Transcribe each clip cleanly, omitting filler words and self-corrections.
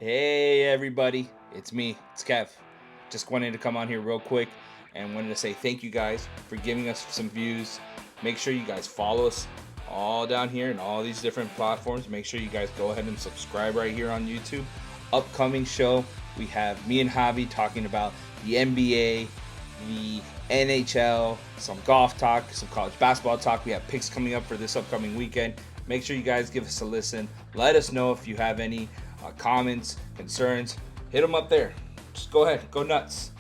Hey everybody, it's me, it's Kev. Just wanted to come on here real quick and wanted to say thank you guys for giving us some views. Make sure you guys follow us all down here and all these different platforms. Make sure you guys go ahead and subscribe right here on YouTube. Upcoming show, we have me and Javi talking about the NBA, the NHL, some golf talk, some college basketball talk. We have picks coming up for this upcoming weekend. Make sure you guys give us a listen. Let us know if you have any comments, concerns. Hit them up there. Just go ahead, go nuts.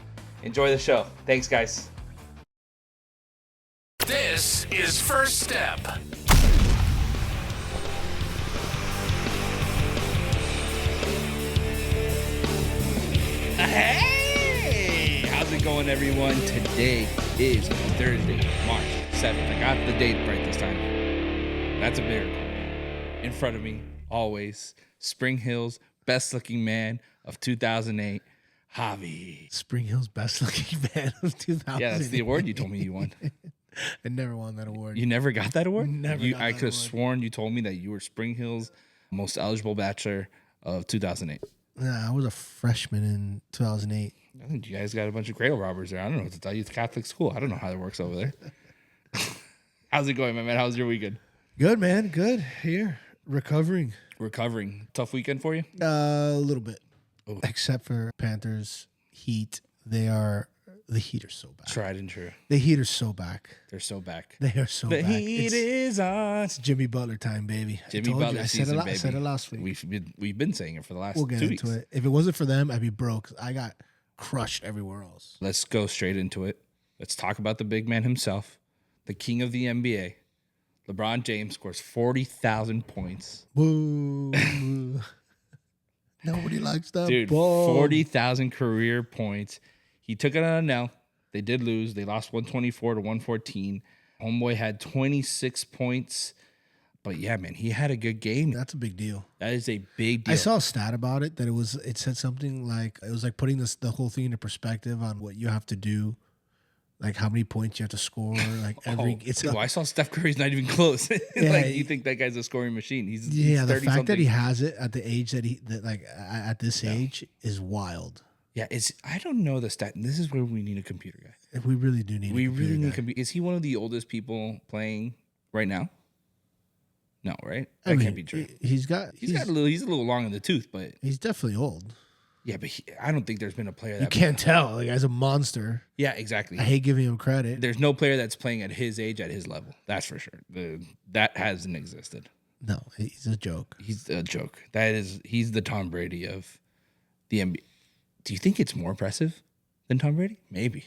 Enjoy the show. Thanks, guys. This is First Step. Hey, how's it going, everyone? Today is Thursday, March 7th. I got the date right this time. That's a miracle. In front of me, always, Spring Hill's best looking man of 2008, Javi. Spring Hill's best looking man of 2000. Yeah, that's the award you told me you won. I never won that award. You never got that award? Never got I that could have award. sworn you told me that you were Spring Hill's most eligible bachelor of 2008. Nah, I was a freshman in 2008. I think you guys got a bunch of cradle robbers there. I don't know what to tell you. It's a Catholic school. I don't know how that works over there. How's it going, my man? How's your weekend? Good, man. Good. Here. Recovering. Recovering. Tough weekend for you? A little bit. Oh. Except for Panthers, Heat. The Heat are so back. Tried and true. The Heat are so back. They're so back. They are so The back. heat is on. It's Jimmy Butler time, baby. Jimmy Butler I said season, it, baby. I said it last week. We've been saying it for the last We'll get 2 weeks. into it. If it wasn't for them, I'd be broke. I got crushed everywhere else. Let's go straight into it. Let's talk about the big man himself, the king of the NBA. LeBron James scores 40,000 points. Boo. Nobody likes that. Dude, ball. 40,000 career points. He took it on an L. They did lose. They lost 124 to 114. Homeboy had 26 points. But yeah, man, he had a good game. That's a big deal. That is a big deal. I saw a stat about it that it said something like it was like putting the whole thing into perspective on what you have to do, like how many points you have to score, like every. I saw Steph Curry's not even close. You think that guy's a scoring machine? He's the 30 fact that he something. has it at the age at this age is wild. Yeah, I don't know the stat. This is where we need a computer guy. We really do need. We really need a computer. Is he one of the oldest people playing right now? No, right? That can't be true. He's a little long in the tooth, but he's definitely old. yeah, but I don't think there's been a player that You can't tell. The guy's a monster. Yeah, exactly. I hate giving him credit. There's no player that's playing at his age at his level. That's for sure. That hasn't existed. No, he's a joke. He's a joke. He's the Tom Brady of the NBA. Do you think it's more impressive than Tom Brady? Maybe.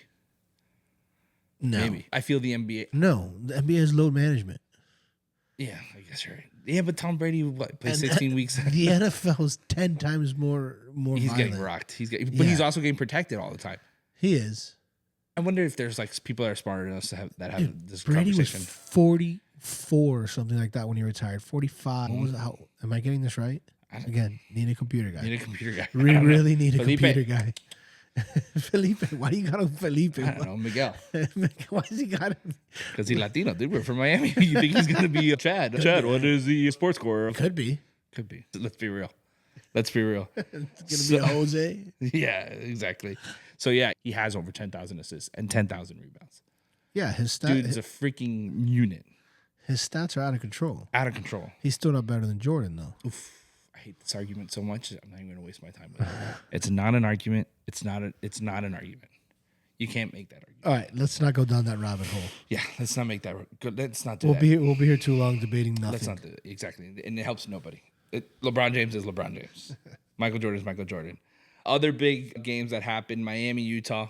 No, Maybe. I feel the NBA. no. The NBA has load management. Yeah, I guess you're right. Yeah, but Tom Brady plays 16 weeks. The NFL is 10 times more. He's violent. getting rocked. But he's also getting protected all the time. He is. I wonder if there's like people that are smarter than us to have this Brady was conversation. 44 or something like that when he retired. 45. What was it? How, am I getting this right? Again, need a computer guy. Need a computer guy. We really need a Felipe. computer guy. Felipe. Why do you got him Felipe? I don't know, Miguel. Why does he got him? Because he's Latino, dude. We're from Miami. You think he's going to be Chad? Chad, what is the sports score? Could be. Could be. Let's be real. It's going It's going to be a Jose. Yeah, exactly. So, yeah, he has over 10,000 assists and 10,000 rebounds. Yeah, his Dude's a freaking unit. his stats are out of control. Out of control. He's still not better than Jordan, though. Oof. I hate this argument so much. I'm not even going to waste my time with it. It's not an argument. It's not an argument. You can't make that argument. All right, let's not go down that rabbit hole. Yeah, let's not make that. Let's not do We'll that. we'll be here too long debating nothing. Let's not do it. Exactly. And it helps nobody. LeBron James is LeBron James. Michael Jordan is Michael Jordan. Other big games that happened, Miami, Utah,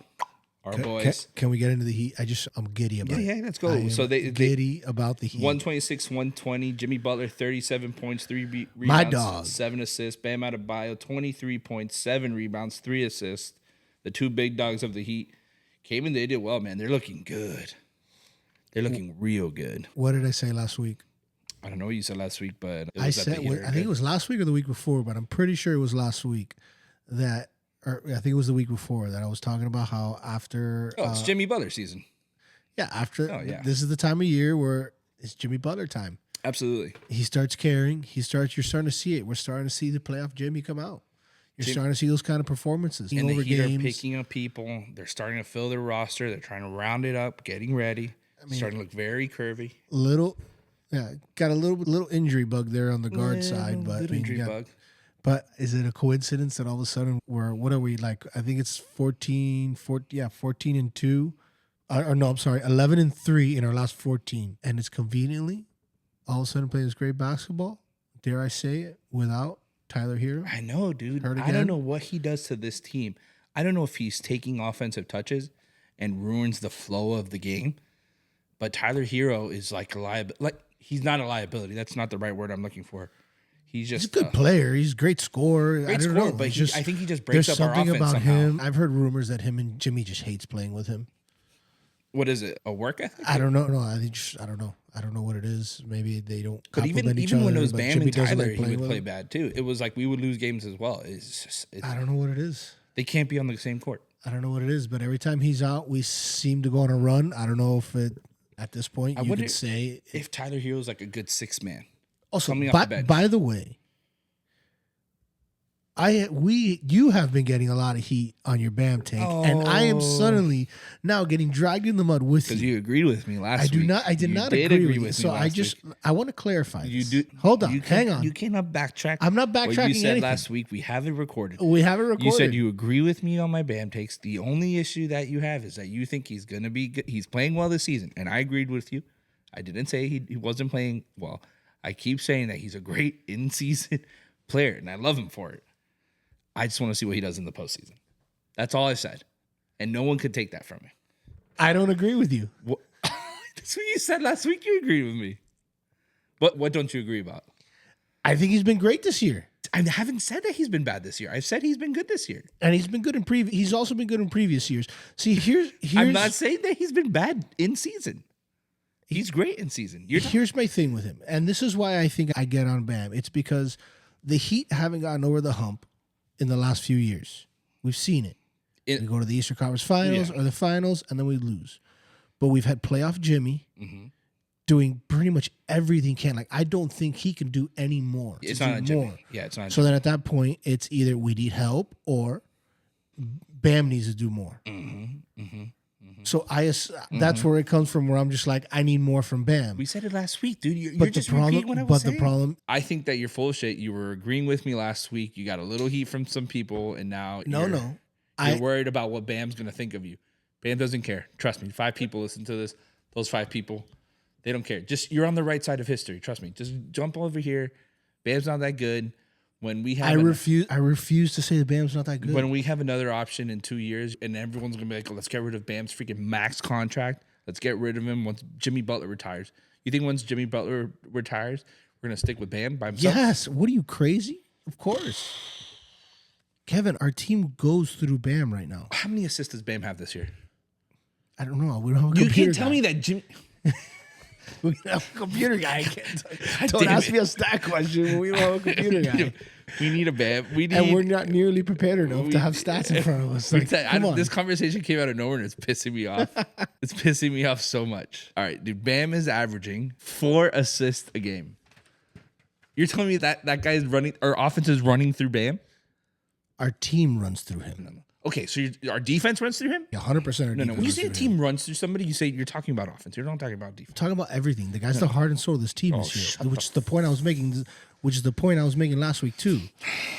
our boys. Can we get into the Heat? I'm giddy about it. Yeah, let's go. I am So they giddy about the Heat. 126, 120. Jimmy Butler, 37 points, 3 rebounds, My dog. 7 assists. Bam Adebayo, 23 points, 7 rebounds, 3 assists. The two big dogs of the Heat came in. They did well, man. They're looking good. They're looking real good. What did I say last week? I don't know what you said last week, but it was I that said the Heat are I think good. it was last week or the week before, but I'm pretty sure it was last week or I think it was the week before that I was talking about how after Oh, it's Jimmy Butler season. after Oh, yeah. this is the time of year where it's Jimmy Butler time. Absolutely. He starts carrying. You're starting to see it. We're starting to see the playoff Jimmy come out. You're starting to see those kind of performances. And the Over Heat are games. picking up people. They're starting to fill their roster. They're trying to round it up, getting ready. Starting to look very curvy. Got a little injury bug there on the guard side, but Injury bug. But is it a coincidence that all of a sudden what are we like? I think it's 14 and 2. Or no, I'm sorry, 11 and 3 in our last 14, and it's conveniently all of a sudden playing this great basketball. Dare I say it? Without Tyler Hero. I know, dude. I don't know what he does to this team. I don't know if he's taking offensive touches and ruins the flow of the game. But Tyler Hero is like a liability. Like, he's not a liability. That's not the right word I'm looking for. He's a good player. He's a great scorer. I think he just breaks up our offense. There's something about him. I've heard rumors that him and Jimmy just hates playing with him. What is it? A work ethic? I don't know. No, I don't know. I don't know what it is. Maybe they don't. But even when it was Bam and Tyler, he would play bad too. It was like we would lose games as well. I don't know what it is. They can't be on the same court. I don't know what it is, but every time he's out, we seem to go on a run. I don't know if at this point you could say if Tyler Hero is like a good six man. Also, by the way, you have been getting a lot of heat on your Bam take, and I am suddenly now getting dragged in the mud with you. Because you agreed with me last week. I did not agree with you. So I want to clarify this. Hold on, hang on. You cannot backtrack. I'm not backtracking what you said anything. Last week, we have it recorded. You said you agree with me on my Bam takes. The only issue that you have is that you think he's going to be good. He's playing well this season, and I agreed with you. I didn't say he wasn't playing well. I keep saying that he's a great in-season player, and I love him for it. I just want to see what he does in the postseason. That's all I said. And no one could take that from me. I don't agree with you. That's what you said last week. You agreed with me. What don't you agree about? I think he's been great this year. I haven't said that he's been bad this year. I've said he's been good this year. And he's been good in previous. He's also been good in previous years. See, here's I'm not saying that he's been bad in season. He's great in season. Here's my thing with him. And this is why I think I get on Bam. It's because the Heat haven't gotten over the hump in the last few years. We've seen it. We go to the Eastern Conference Finals or the Finals, and then we lose. But we've had playoff Jimmy doing pretty much everything he can. Like, I don't think he can do any more. It's not a Jimmy. Yeah, it's not a So then at that point, it's either we need help or Bam needs to do more. So that's where it comes from, where I'm just like, I need more from Bam. We said it last week, dude. You're just repeating what I was saying. The problem, I think that you're full of shit. You were agreeing with me last week. You got a little heat from some people, and now you're worried about what Bam's going to think of you. Bam doesn't care. Trust me. 5 people listen to this. Those 5 people, they don't care. Just you're on the right side of history. Trust me. Just jump over here. Bam's not that good. When we have I refuse to say that Bam's not that good. When we have another option in 2 years and everyone's going to be like, let's get rid of Bam's freaking max contract. Let's get rid of him once Jimmy Butler retires. You think once Jimmy Butler retires, we're going to stick with Bam by himself? Yes. What are you, crazy? Of course. Kevin, our team goes through Bam right now. How many assists does Bam have this year? I don't know. We don't have a computer. You can't guy. tell me that Jimmy... We have a computer guy. Don't ask me a stat question when we don't have a computer guy. We need a Bam. And we're not nearly prepared enough to have stats in front of us. Like, this conversation came out of nowhere and it's pissing me off. It's pissing me off so much. All right, dude. Bam is averaging 4 assists a game. You're telling me that guy's running, our offense is running through Bam? Our team runs through him. No. Okay, so our defense runs through him? Yeah, 100%. No. When you say a team runs through somebody, you say you're talking about offense. You're not talking about defense. I'm talking about everything. The guy's the heart and soul of this team this year, which is the point I was making. Which is the point I was making last week too.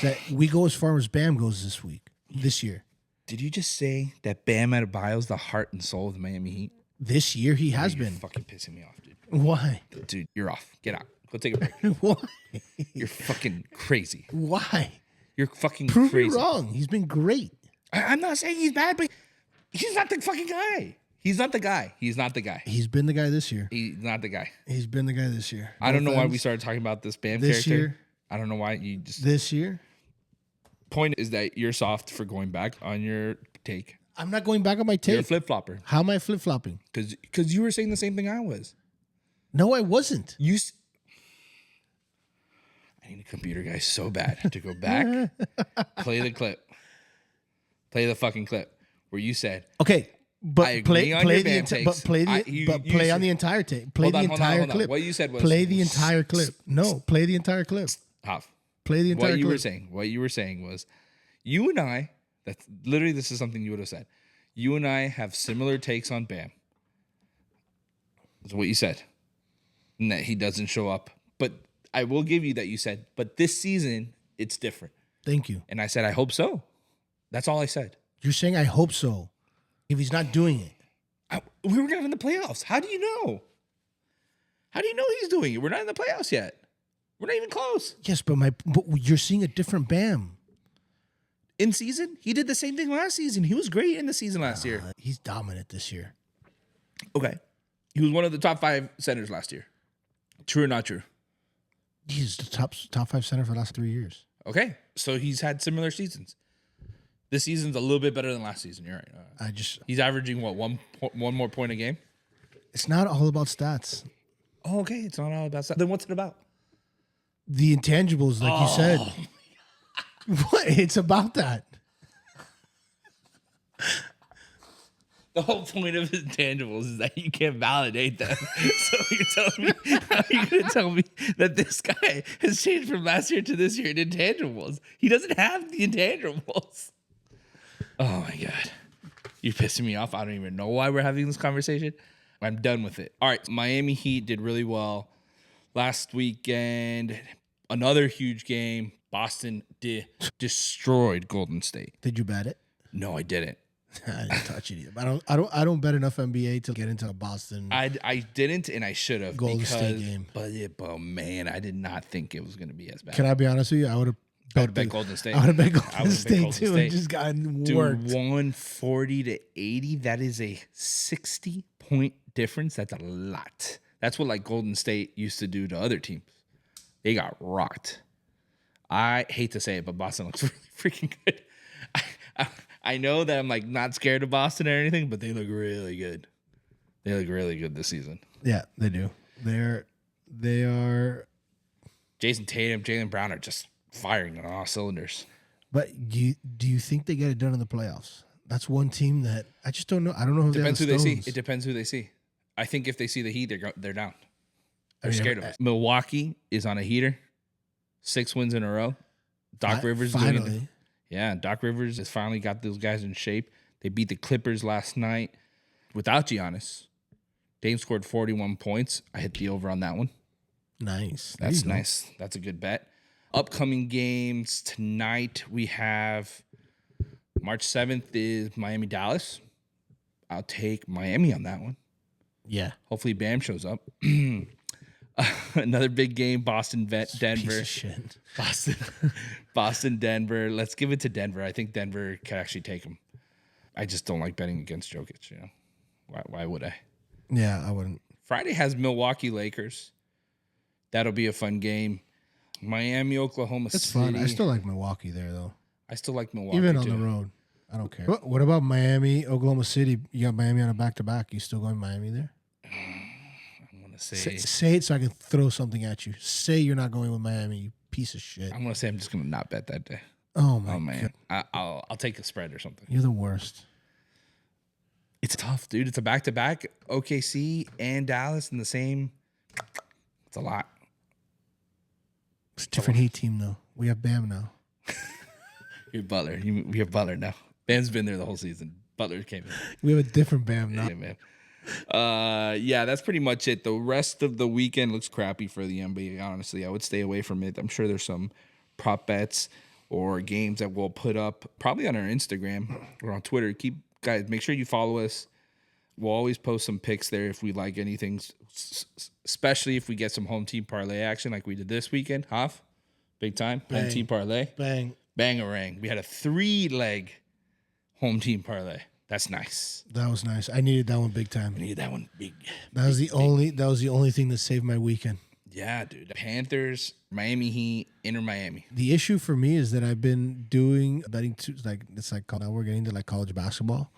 That we go as far as Bam goes this year. Did you just say that Bam Adebayo's the heart and soul of the Miami Heat? This year he has been. Fucking pissing me off, dude. Why? Dude, you're off. Get out. Go take a break. Why? You're fucking crazy. Why? You're fucking Prove crazy. me wrong. He's been great. I'm not saying he's bad, but he's not the fucking guy. He's not the guy. He's not the guy. He's been the guy this year. He's not the guy. He's been the guy this year. I don't know why we started talking about this Bam this character. Year, I don't know why you just... This year? Point is that you're soft for going back on your take. I'm not going back on my take. You're a flip-flopper. How am I flip-flopping? Because you were saying the same thing I was. No, I wasn't. I need a computer guy so bad to go back, play the clip. Play the fucking clip where you said, okay, but play on the entire tape. Play the entire clip. What you said was play the entire clip. No, play the entire clip. Hoff. Play the entire clip. What you were saying was You and I, that's literally, this is something you would have said. You and I have similar takes on Bam. That's what you said. And that he doesn't show up. But I will give you that you said, but this season, it's different. Thank you. And I said, I hope so. That's all I said. You're saying I hope so. If he's not doing it. We were not in the playoffs. How do you know? How do you know he's doing it? We're not in the playoffs yet. We're not even close. Yes, but you're seeing a different Bam. In season, he did the same thing last season. He was great in the season last year. He's dominant this year. Okay. He was one of the top 5 centers last year. True or not true? He's the top 5 center for the last 3 years. Okay. So he's had similar seasons. This season's a little bit better than last season. You're right. He's averaging, what, one more point a game? It's not all about stats. Oh, okay. It's not all about stats. Then what's it about? The intangibles, like you said. What? It's about that. The whole point of intangibles is that you can't validate them. So you're telling me, how are you going to tell me that this guy has changed from last year to this year in intangibles? He doesn't have the intangibles. Oh my God. You're pissing me off. I don't even know why we're having this conversation. I'm done with it. All right. Miami Heat did really well last weekend. Another huge game. Boston destroyed Golden State. Did you bet it? No, I didn't. I didn't touch it either. I don't bet enough NBA to get into a Boston. I didn't, and I should have. Golden State game. But man, I did not think it was going to be as bad. Can I be honest with you? I would have bet Golden State. I would have bet Golden State too, and just gotten worked. 140 to 80. That is a 60-point difference. That's a lot. That's what like Golden State used to do to other teams. They got rocked. I hate to say it, but Boston looks really freaking good. I know that I'm like not scared of Boston or anything, but they look really good. They look really good this season. Yeah, they do. They are. Jason Tatum, Jaylen Brown are just firing on all cylinders. But do you think they get it done in the playoffs? That's one team that I just don't know. I don't know if depends who they see. It depends who they see. I think if they see the Heat, they're down. They're scared of us. Milwaukee is on a heater. 6 wins in a row. Doc Rivers finally. Doing it. Yeah, Doc Rivers has finally got those guys in shape. They beat the Clippers last night without Giannis. Dame scored 41 points. I hit the over on that one. Nice. That's nice. That's a good bet. Upcoming games tonight, we have March 7th is Miami-Dallas. I'll take Miami on that one. Yeah. Hopefully Bam shows up. Another big game, Denver. Piece of shit. Boston, Denver. Let's give it to Denver. I think Denver can actually take them. I just don't like betting against Jokic. You know, why would I? Yeah, I wouldn't. Friday has Milwaukee Lakers. That'll be a fun game. Miami, Oklahoma City. That's fun. I still like Milwaukee there though. I still like Milwaukee even on too. the road. I don't care. What about Miami, Oklahoma City? You got Miami on a back-to-back. You still going Miami there? Say it so I can throw something at you. Say you're not going with Miami, you piece of shit. I'm gonna say I'm just gonna not bet that day. Oh man, I'll take a spread or something. You're the worst. It's tough, dude. It's a back-to-back. OKC and Dallas in the same. It's a lot. It's a different Heat team though. We have Bam now. You're Butler. We have Butler now. Bam's been there the whole season. Butler came in. We have a different Bam now. Yeah, man. Yeah, that's pretty much it. The rest of the weekend looks crappy for the NBA, honestly. I would stay away from it. I'm sure there's some prop bets or games that we'll put up probably on our Instagram or on Twitter. Guys, make sure you follow us. We'll always post some picks there if we like anything, especially if we get some home team parlay action like we did this weekend. Hoff, big time. Bang. Home team parlay. Bang. Bang-a-rang. We had a 3-leg home team parlay. That's nice. That was nice. I needed that one big time. I needed that one big. That was the only thing that saved my weekend. Yeah, dude. Panthers, Miami Heat, Inter Miami. The issue for me is that I've been doing betting to now we're getting to like college basketball.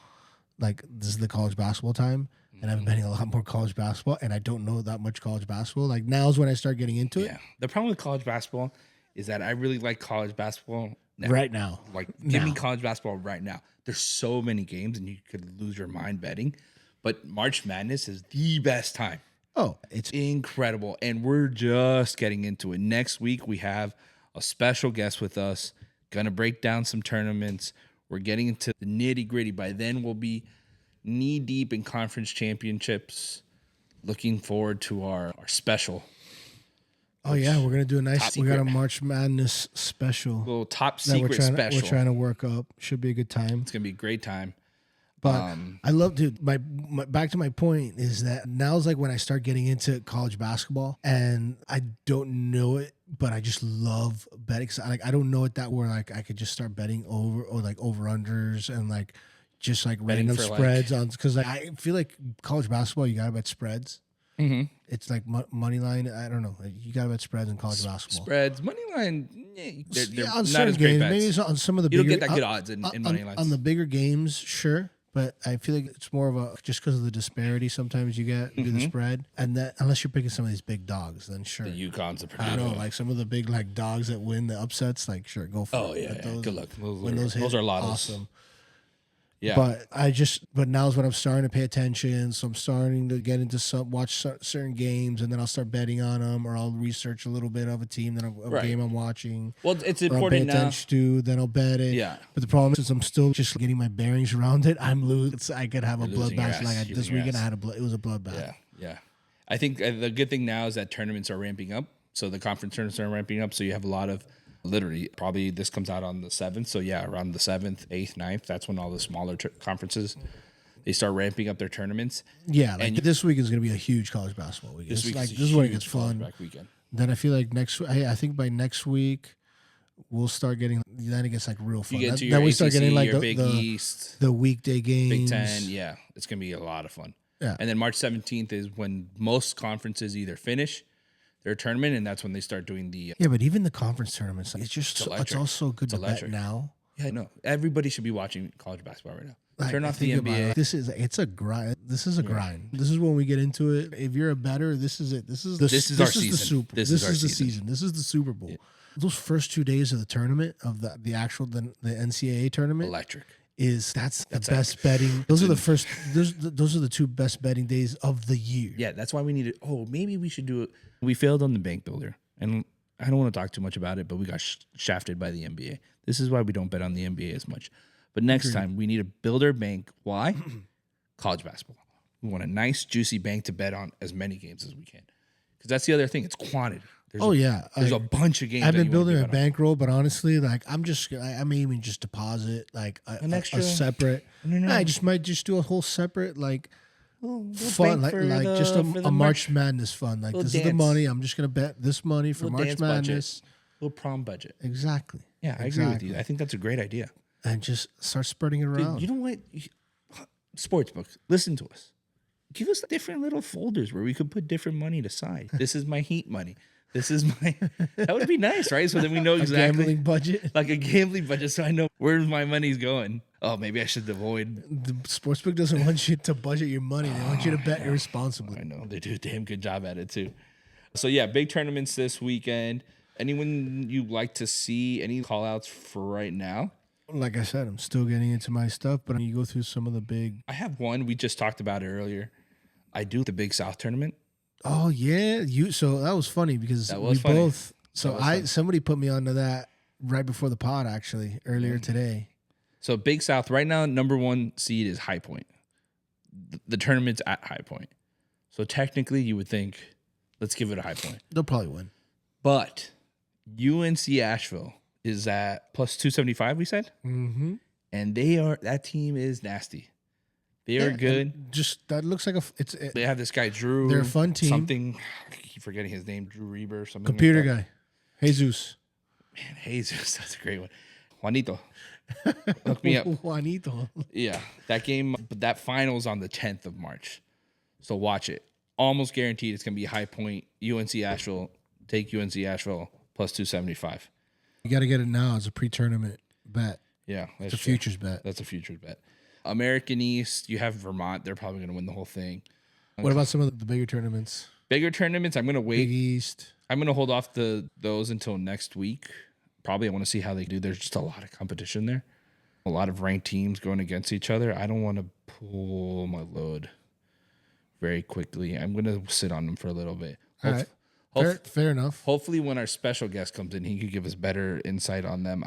Like this is the college basketball time, and I've been betting a lot more college basketball, and I don't know that much college basketball. Like now's when I start getting into it. Yeah. The problem with college basketball is that I really like college basketball now. Right now. Like give me college basketball right now. There's so many games, and you could lose your mind betting. But March Madness is the best time. Oh, it's incredible. And we're just getting into it. Next week, we have a special guest with us, Gonna break down some tournaments. We're getting into the nitty gritty. By then, we'll be knee deep in conference championships. Looking forward to our special. Oh yeah, we're gonna do a nice. We got a secret. March Madness special Little top that secret special. we're trying to work up. Should be a good time. It's gonna be a great time. But I love, dude. My back to my point is that now's like when I start getting into college basketball, and I don't know it, but I just love betting. Cause I don't know it that where like I could just start betting over or like over unders and like just like Betting random for, spreads on because I feel like college basketball you gotta bet spreads. Mm-hmm. It's like money line. I don't know. You gotta bet spreads in college basketball. Spreads, money line. They're on not certain as great games, bets. maybe it's on some of the You don't bigger, get that good odds in money lines. on the bigger games, sure. But I feel like it's more of a just because of the disparity. Sometimes you get do the spread, and that unless you're picking some of these big dogs, then sure. The UConn's a pretty I know, good. like some of the big like dogs that win the upsets, like sure, go for it. Oh yeah, But yeah. Good luck. when those hit, are lottos. awesome. Yeah, But now's when I'm starting to pay attention. So I'm starting to get into watch certain games, and then I'll start betting on them, or I'll research a little bit of a team that game I'm watching. well, it's Or I'll pay important now. attention to, then I'll bet it. Yeah. But the problem is, I'm still just getting my bearings around it. I'm losing. I could have a losing your bloodbath. ass. Like You're this losing your weekend, ass. it was a bloodbath. Yeah, yeah. I think the good thing now is that tournaments are ramping up. So the conference tournaments are ramping up. So you have a lot of literally probably this comes out on the 7th. So yeah, around the 7th, 8th, 9th. That's when all the smaller conferences they start ramping up their tournaments. Yeah, like this week is going to be a huge college basketball weekend. This week This is is a when it huge gets college fun. back weekend. Then I feel like I think by next week we'll start getting. Then it gets like real fun. You get to Then your we ACC, start getting like your Big East, the weekday games. Big Ten. Yeah, it's gonna be a lot of fun. Yeah. And then March 17th is when most conferences either finish their tournament, and that's when they start doing the. Yeah, but even the conference tournaments, it's just it's electric. all so good to electric. bet now. Yeah, no, everybody should be watching college basketball right now. Like, Turn off the think about NBA. it. It's a grind. This is a grind. This is when we get into it. If you're a bettor, this is it. This is our the season. Super. This This is our is the season. season. This is the Super Bowl. Yeah. Those first 2 days of the tournament of the NCAA tournament Electric. that's the best betting. Those are the first. Those are the two best betting days of the year. Yeah, that's why we need it. Oh, maybe we should do it. We failed on the bank builder, and I don't want to talk too much about it, but we got shafted by the NBA. This is why we don't bet on the NBA as much. But next time we need a builder bank. Why? College basketball. We want a nice juicy bank to bet on as many games as we can, because that's the other thing. It's quantity. There's a bunch of games. I've that been you wanna building a bet on. bankroll, but honestly, like I may even just deposit like An a extra- separate. No. I just might just do a whole separate like bank fun, like for just for a the March Madness fund. Like this is the dance. money. I'm just gonna bet this money for Little March dance Madness. budget. Little prom budget. Exactly. Yeah, I agree with you. I think that's a great idea. And just start spreading it around. Dude, you know what? Sportsbook, listen to us. Give us different little folders where we could put different money aside. This is my Heat money. This is my. That would be nice, right? So then we know exactly. Gambling budget. Like a gambling budget, so I know where my money's going. Oh, maybe I should avoid. The sportsbook doesn't want you to budget your money. They want you to bet irresponsibly. I know they do a damn good job at it too. So yeah, big tournaments this weekend. Anyone you like to see? Any call outs for right now? Like I said, I'm still getting into my stuff, but you go through some of the big. I have one. We just talked about it earlier. I do the Big South tournament. Oh yeah, so that was funny because we funny. both. So somebody put me onto that right before the pod actually earlier today. So Big South right now, number 1 seed is High Point. The tournament's at High Point. So technically, you would think, let's give it a High Point. They'll probably win. But UNC Asheville is at plus 275. We said, Mm-hmm. and that team is nasty. They are good. Just that looks like They have this guy Drew. They're a fun team. Something I keep forgetting his name. Drew Reber or something. computer like that. guy, Jesus. Man, Jesus, that's a great one. Juanito, hook me up. Juanito. Yeah, that game, but that final's on the 10th of March. So watch it. Almost guaranteed it's going to be High Point, UNC Asheville. Take UNC Asheville plus 275. You got to get it now as a pre-tournament bet. Yeah, It's a futures bet. That's a futures bet. American East, you have Vermont. They're probably going to win the whole thing. What about some of the bigger tournaments? Bigger tournaments, I'm going to Big wait. East. I'm going to hold off those until next week. Probably I want to see how they do. There's just a lot of competition there. A lot of ranked teams going against each other. I don't want to pull my load very quickly. I'm going to sit on them for a little bit. All right. Fair enough. Hopefully when our special guest comes in, he could give us better insight on them.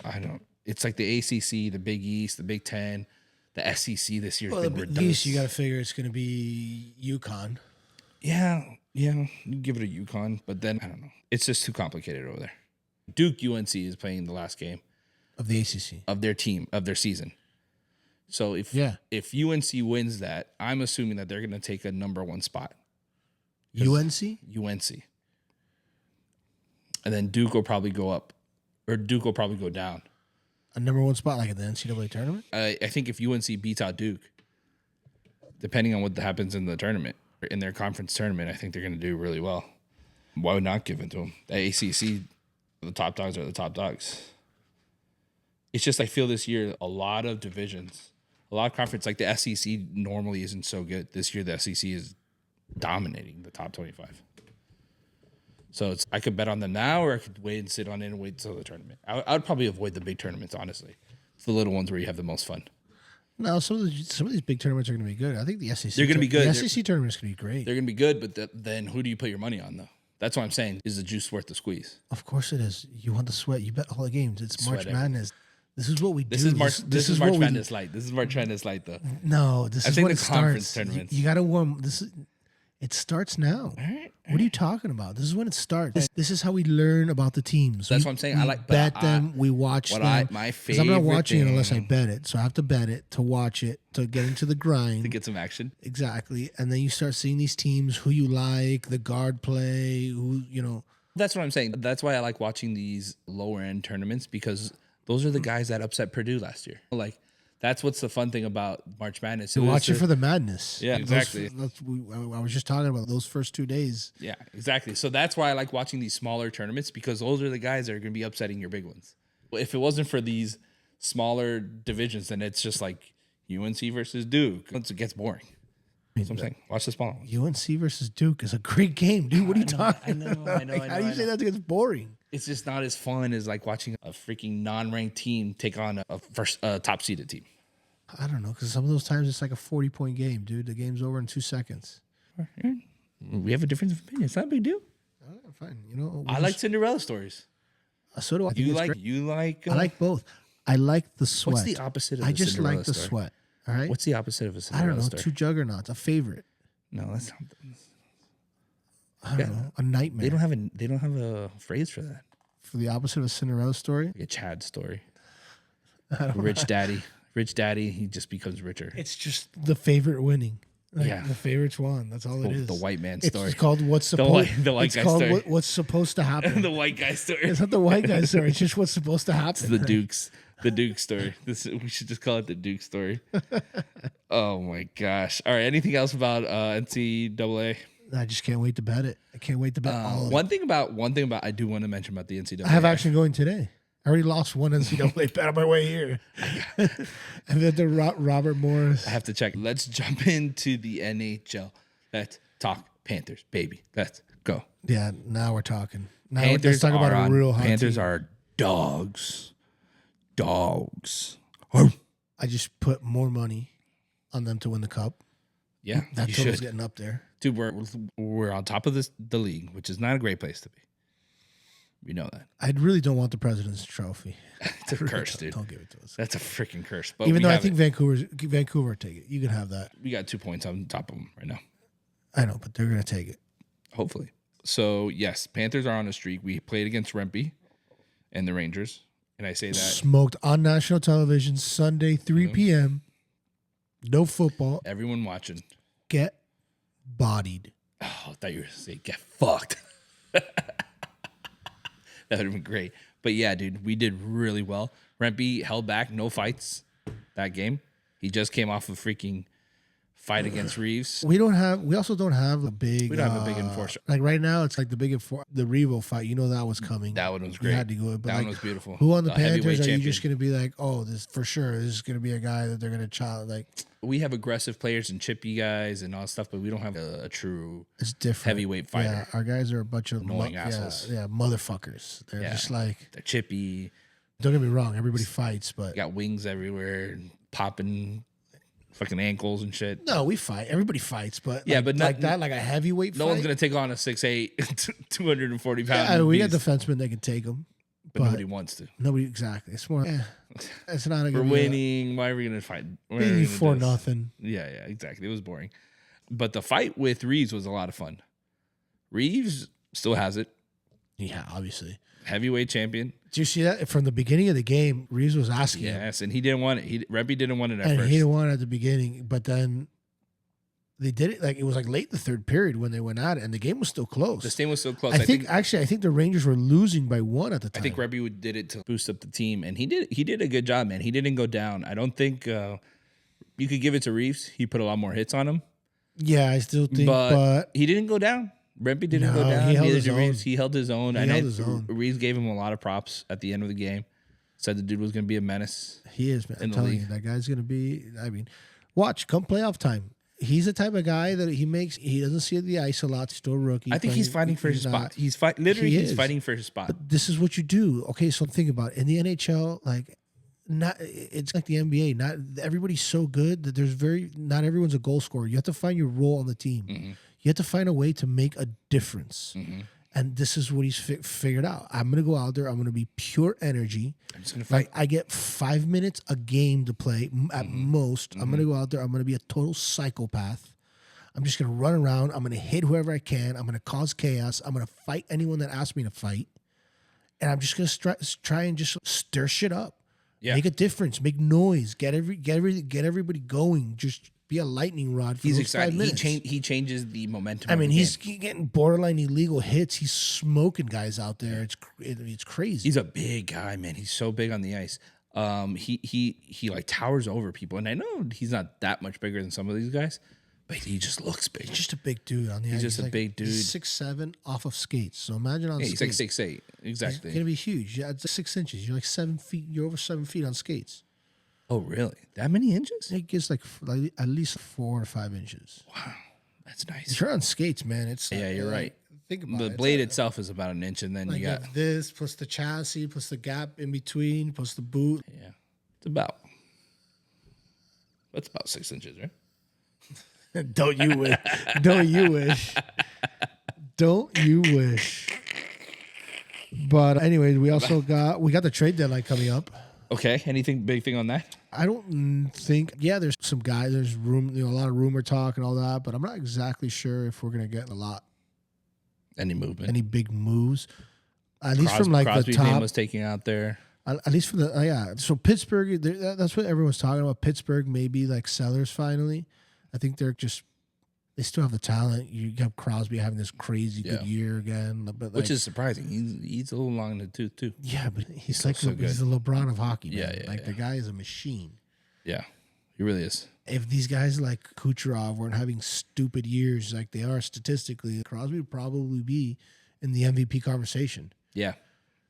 It's like the ACC, the Big East, the Big Ten, the SEC this year has been The ridiculous. East, you got to figure it's going to be UConn. Yeah, you give it a UConn, but then I don't know. It's just too complicated over there. Duke UNC is playing the last game Of the ACC. of their team, of their season. So if UNC wins that, I'm assuming that they're going to take a number 1 spot. UNC? UNC. And then Duke will probably go up, or Duke will probably go down. A number 1 spot like at the NCAA tournament? I think if UNC beats out Duke, depending on what happens in the tournament, in their conference tournament, I think they're going to do really well. Why would not give it to them? The ACC, the top dogs are the top dogs. It's just I feel this year a lot of divisions, a lot of conference, like the SEC normally isn't so good. This year the SEC is dominating the top 25. So I could bet on them now, or I could wait and sit on it and wait until the tournament. I would probably avoid the big tournaments, honestly. It's the little ones where you have the most fun. No, some of these big tournaments are going to be good. I think the SEC. They're going to be good. The SEC tournament is going to be great. They're going to be good, but then who do you put your money on, though? That's what I'm saying. Is the juice worth the squeeze? Of course it is. You want the sweat. You bet all the games. It's Sweat March Madness. This is what we do. This is March what Madness light. This is March Madness light, though. No, this I'm is saying when the it conference starts. tournaments. You got to warm. It starts now. Right. What are you talking about? This is when it starts. This is how we learn about the teams. That's what I'm saying. We I like bet them. We watch them. My 'Cause favorite. I'm not watching it unless I thing- bet it. So I have to bet it to watch it to get into the grind. to get some action. Exactly. And then you start seeing these teams who you like, the guard play, who That's what I'm saying. That's why I like watching these lower end tournaments, because those are the guys that upset Purdue last year. Like, that's what's the fun thing about March Madness. to watch it for the madness. Yeah, exactly. I was just talking about those first 2 days. Yeah, exactly. So that's why I like watching these smaller tournaments, because those are the guys that are going to be upsetting your big ones. If it wasn't for these smaller divisions, then it's just like UNC versus Duke. It gets boring. That's what I'm saying. Watch the small ones. UNC versus Duke is a great game, dude. What are you talking about? I know. How do you say that gets boring? It's just not as fun as like watching a freaking non-ranked team take on a first top seeded team. I don't know, because some of those times it's like a 40-point game, dude. The game's over in 2 seconds. We have a difference of opinion. It's not a big deal. Fine. I like Cinderella stories. So do I. I think it's great. I like both. I like the sweat. What's the opposite of I a just Cinderella like the story? sweat. All right. What's the opposite of a I Cinderella don't know. story? 2 juggernauts. A favorite. No, that's not. I don't know. A nightmare. They don't have a phrase for that. For the opposite of a Cinderella story. Like a Chad story. Rich daddy. He just becomes richer. It's just the favorite winning. Like, Yeah. the favorites won. That's all it is. The white man It's story. called what's supposed. the white it's guy called story. what's supposed to happen. The white guy story. It's not the white guy story. It's just what's supposed to happen. The Dukes. The Duke story. We should just call it the Duke story. Oh my gosh. All right. Anything else about NCAA? I just can't wait to bet it. I can't wait to bet all of it. One thing about I do want to mention about the NCAA. I have action going today. I already lost one NCAA bet on my way here. And then the Robert Morris. I have to check. Let's jump into the NHL. Let's talk Panthers, baby. Let's go. Yeah, now we're talking. Now Panthers let's talk about a real hot Panthers team. are dogs. Dogs. I just put more money on them to win the cup. Yeah, That you total's should. getting up there. Dude, we're on top of the league, which is not a great place to be. We know that. I really don't want the President's Trophy. It's a curse, dude. Don't give it to us. That's a freaking curse. But Even we though I have think it. Vancouver take it. You can have that. We got 2 points on top of them right now. I know, but they're going to take it. Hopefully. So, yes, Panthers are on a streak. We played against Rempe and the Rangers. And I say that. Smoked on national television Sunday, 3 p.m. No football. Everyone watching. Get bodied. Oh, I thought you were going to say get fucked. That would have been great. But yeah, dude, we did really well. Rempe held back, no fights that game. He just came off a freaking fight against Reeves. We also don't have a big. We don't have a big enforcer. Like right now, it's like the the Revo fight. You know that was coming. That one was We great. had to go. But That like, one was beautiful. Who on the heavyweight Panthers are you champion. just going to be like, oh, this for sure. This is going to be a guy that they're going to child like. We have aggressive players and chippy guys and all that stuff, but we don't have a true It's different. heavyweight fighter. Yeah, our guys are a bunch of Annoying assholes. Yeah, motherfuckers. They're Yeah. just like. They're chippy. Don't get me wrong. Everybody fights, but Got wings everywhere and popping fucking ankles and shit. no, we fight. Everybody fights, but Yeah, like, but like that, like a heavyweight. No fight? one's going to take on a 6'8", 240 pound Yeah, we got beast, defensemen that can take them, but nobody wants to. nobody exactly. It's more. It's not a We're good winning. Why are we gonna fight? Why are we being gonna for do this? nothing. Yeah, exactly. It was boring. But the fight with Reeves was a lot of fun. Reeves still has it. Yeah, obviously. Heavyweight champion. Did you see that from the beginning of the game? Reeves was asking him. Yes, and he didn't want it. Rebbe didn't want it at And first. he didn't want it at the beginning, but then they did it. Like it was like late in the third period when they went at it, and the game was still close. The game was so close. I think the Rangers were losing by 1 at the time. I think Rebbe did it to boost up the team, and he did a good job, man. He didn't go down. I don't think you could give it to Reeves. He put a lot more hits on him. Yeah, I still think, but he didn't go down. Rebbe didn't go down. He held Neither his did own. Reeves. He held his own. His own. Reeves gave him a lot of props at the end of the game. Said the dude was going to be a menace. He is, man. in I'm the telling league. you, that guy's going to be, I mean, watch, come playoff time. He's the type of guy that he doesn't see the ice a lot, still a rookie. I think he's fighting for his spot. He's fighting for his spot. But this is what you do. Okay, so think about it. In the NHL, like, it's like the NBA. Not everybody's so good that not everyone's a goal scorer. You have to find your role on the team. Mm-hmm. You have to find a way to make a difference. Mm-hmm. And this is what he's figured out. I'm going to go out there. I'm going to be pure energy. I'm just going to fight. Like I get 5 minutes a game to play at most. I'm going to go out there. I'm going to be a total psychopath. I'm just going to run around. I'm going to hit whoever I can. I'm going to cause chaos. I'm going to fight anyone that asks me to fight. And I'm just going to try and just stir shit up. Yeah. Make a difference. Make noise. Get everybody going. Just be a lightning rod for He's those excited. 5 minutes. He changes the momentum. I of mean, the he's game. getting borderline illegal hits. He's smoking guys out there. It's crazy. He's a big guy, man. He's so big on the ice. He like towers over people, and I know he's not that much bigger than some of these guys, but he just looks big. He's just a big dude on the ice. He's just a like, big dude. He's 6'7" off of skates. So imagine on Yeah, he's skates. like 6'8". He's Exactly. gonna be huge. Yeah, it's 6 inches. You're like 7 feet. You're over 7 feet on skates. Oh, really? That many inches? It gets like at least 4 or 5 inches. Wow, that's If nice. you're on skates, man, it's Yeah, you're right. Think about The it. blade itself is about an inch, and then Like you got this plus the chassis plus the gap in between plus the boot. yeah, that's about 6 inches, right? Don't you wish? Don't you wish? Don't you wish? But anyways, we got the trade deadline coming up. Okay. Anything big thing on that? I don't think. Yeah, there's some guy. There's room. A lot of rumor talk and all that. But I'm not exactly sure if we're gonna get Any movement? any big moves. At least from like Crosby's the name top. was taken out there. At least from the yeah. So Pittsburgh, that's what everyone's talking about. Pittsburgh maybe like sellers finally. I think they still have the talent. You have Crosby having this crazy good year again, but like, Which is surprising. He's a little long in the tooth too. yeah, but he's so he's the LeBron of hockey. Yeah, Man. yeah, Like the guy is a machine. Yeah, he really is. If these guys like Kucherov weren't having stupid years like they are statistically, Crosby would probably be in the MVP conversation. Yeah,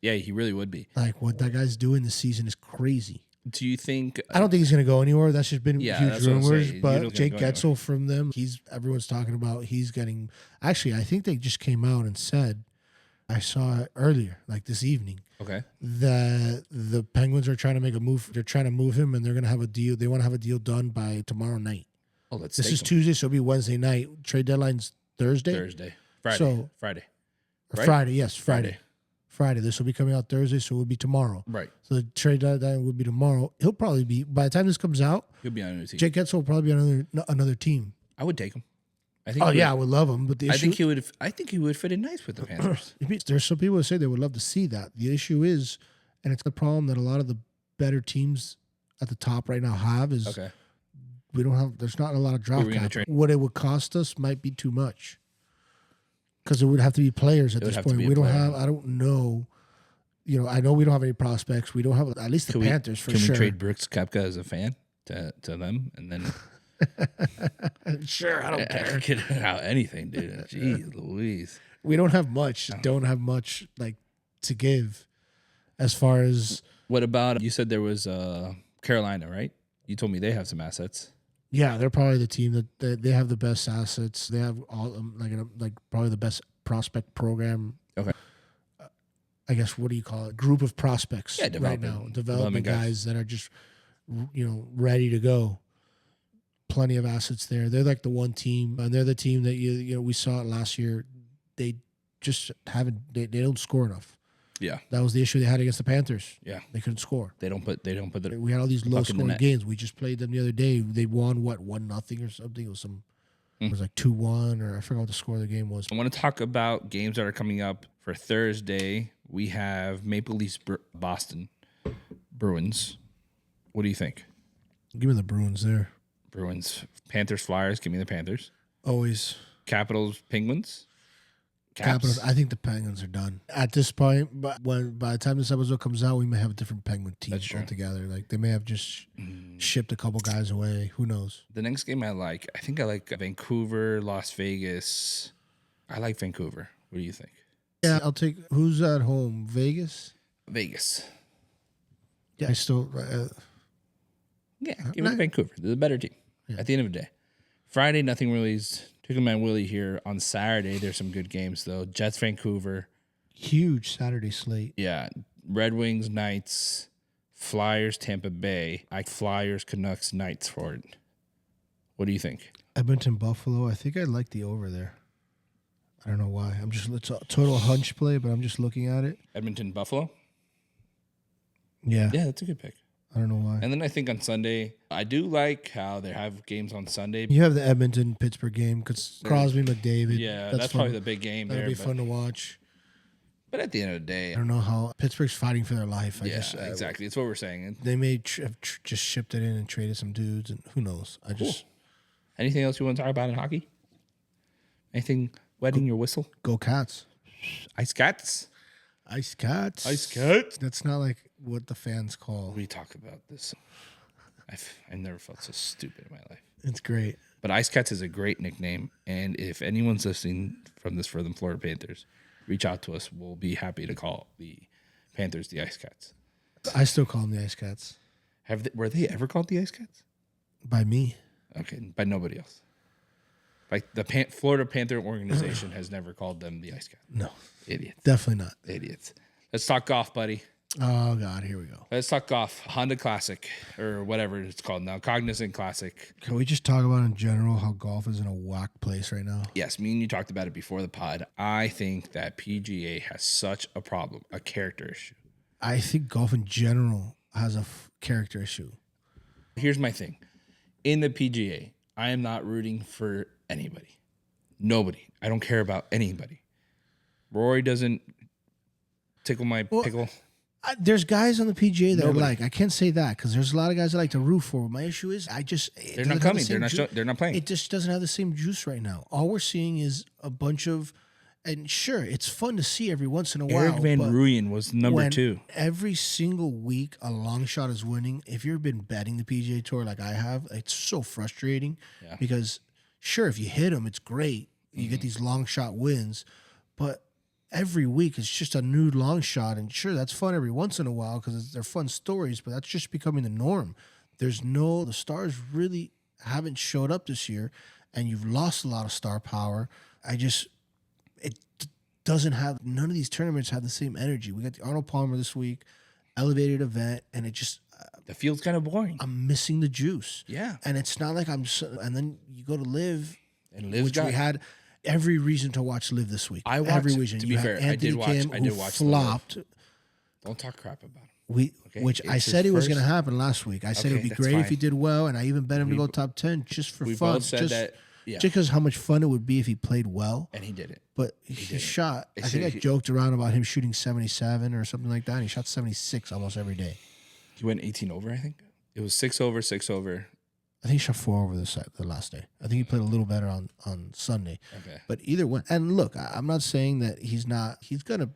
he really would be. Like what that guy's doing this season is crazy. Do you think? I don't think he's going to go anywhere. That's just been Yeah, huge that's what I'm rumors. saying. You But don't Jake go anywhere. Getzel from them, everyone's talking about. He's getting. Actually, I think they just came out and said, I saw it earlier, like this evening, Okay. that the Penguins are trying to make a move. They're trying to move him, and they're going to have a deal. They want to have a deal done by tomorrow night. Oh, let's. This take is him. Tuesday, so it'll be Wednesday night. Trade deadline's Thursday. Friday. So- Friday. Or right? Friday, yes, Friday. This will be coming out Thursday, so it will be tomorrow. Right. So the trade deadline will be tomorrow. He'll probably be by the time this comes out. He'll be on a new team. Jake Getzel will probably be on another team. I would take him. I think. Oh he yeah, I would, would love him. But the I issue, think he would. I think he would fit in nice with the Panthers. there's some people who say they would love to see that. The issue is, and it's the problem that a lot of the better teams at the top right now have is Okay. we don't have. There's not a lot of Who are draft we gonna capital. trade? What it would cost us might be too much because it would have to be players at It would this have to point. be a We don't player. have. I don't know. You know, I know we don't have any prospects. We don't have at least the Can we- Panthers for Can sure. we trade Brooks Koepka as a fan to them, and then Sure, I don't care. Get out anything, dude? Jeez, Louise. We don't have much. Don't have much like to give as far as. What about you? Said there was Carolina, right? You told me they have some assets. Yeah, they're probably the team that they have the best assets. They have all like probably the best prospect program. Okay. I guess what do you call it? Group of prospects Yeah, right now. development Development guys. guys that are just ready to go. Plenty of assets there. They're like the one team, and they're the team that you know we saw it last year. They just haven't. They don't score enough. Yeah. That was the issue they had against the Panthers. Yeah. They couldn't score. They don't put the We had all these puck in low the scoring net. games. We just played them the other day. They won 1-0 or something. It was It was like 2-1, or I forgot what the score of the game was. I want to talk about games that are coming up for Thursday. We have Maple Leafs Boston Bruins. What do you think? Give me the Bruins there. Bruins, Panthers, Flyers. Give me the Panthers. Always. Capitals, Penguins. Capitals. I think the Penguins are done at this point. But by the time this episode comes out, we may have a different Penguin team altogether. Like they may have just shipped a couple guys away. Who knows? The next game I think I like Vancouver, Las Vegas. I like Vancouver. What do you think? Yeah, I'll take. Who's at home? Vegas. Vegas. Yeah, I still. Yeah, give me Vancouver. They're the better team. At the end of the day, Friday nothing really is. Tickle Man Willie here. On Saturday, there's some good games, though. Jets, Vancouver. Huge Saturday slate. Yeah. Red Wings, Knights. Flyers, Tampa Bay. Flyers, Canucks, Knights for it. What do you think? Edmonton, Buffalo. I think I like the over there. I don't know why. It's a total hunch play, but I'm just looking at it. Edmonton, Buffalo? Yeah. Yeah, that's a good pick. I don't know why. And then I think on Sunday, I do like how they have games on Sunday. You have the Edmonton-Pittsburgh game because Crosby, McDavid. Yeah, that's probably the big game there. That'll be fun to watch. But at the end of the day, I don't know how Pittsburgh's fighting for their life. Exactly. It's what we're saying. They may have just shipped it in and traded some dudes, and who knows? Anything else you want to talk about in hockey? Anything wetting your whistle? Go Cats. Ice Cats? Ice Cats. Ice Cats? That's not like what the fans call. We talk about this. I've never felt so stupid in my life. It's great. But Ice Cats is a great nickname, and if anyone's listening from the Florida Panthers, reach out to us. We'll be happy to call the Panthers the Ice Cats. I still call them the Ice Cats. Were they ever called the Ice Cats? By me. Okay, by nobody else. Like the Florida Panther organization has never called them the Ice Cats. No. Idiots. Definitely not. Idiots. Let's talk golf, buddy. Oh, God, here we go. Let's talk golf. Honda Classic, or whatever it's called now. Cognizant Classic. Can we just talk about in general how golf is in a whack place right now? Yes, me and you talked about it before the pod. I think that PGA has such a problem, a character issue. I think golf in general has a character issue. Here's my thing. In the PGA, I am not rooting for anybody. Nobody. I don't care about anybody. Rory doesn't tickle my pickle. There's guys on the PGA that I can't say that because there's a lot of guys I like to root for. My issue is they're not coming. They're not playing. It just doesn't have the same juice right now. All we're seeing is a bunch of, and sure, it's fun to see every once in a while. Eric Van Rooyen was number 2. Every single week, a long shot is winning. If you've been betting the PGA Tour like I have, it's so frustrating because sure, if you hit them, it's great. You get these long shot wins, but every week it's just a new long shot, and sure, that's fun every once in a while because they're fun stories, but that's just becoming the norm. The stars really haven't showed up this year, and you've lost a lot of star power. None of these tournaments have the same energy. We got the Arnold Palmer this week, elevated event, and it just the field's kind of boring. I'm missing the juice. Yeah, and it's not like and then you go to LIV, and LIV, which we had every reason to watch LIV this week. I watched. Every reason. To be fair, I did watch. Flopped. Don't talk crap about him. Which I said it was going to happen last week. I said it would be great if he did well, and I even bet him to go top 10 just for fun. We both said that. Just because how much fun it would be if he played well. And he did it. But he shot. I think I joked around about him shooting 77 or something like that. And he shot 76 almost every day. He went 18 over, I think. It was 6 over, 6 over. I think he shot 4 over the last day. I think he played a little better on Sunday. Okay. But either way. And look, I'm not saying that he's going to.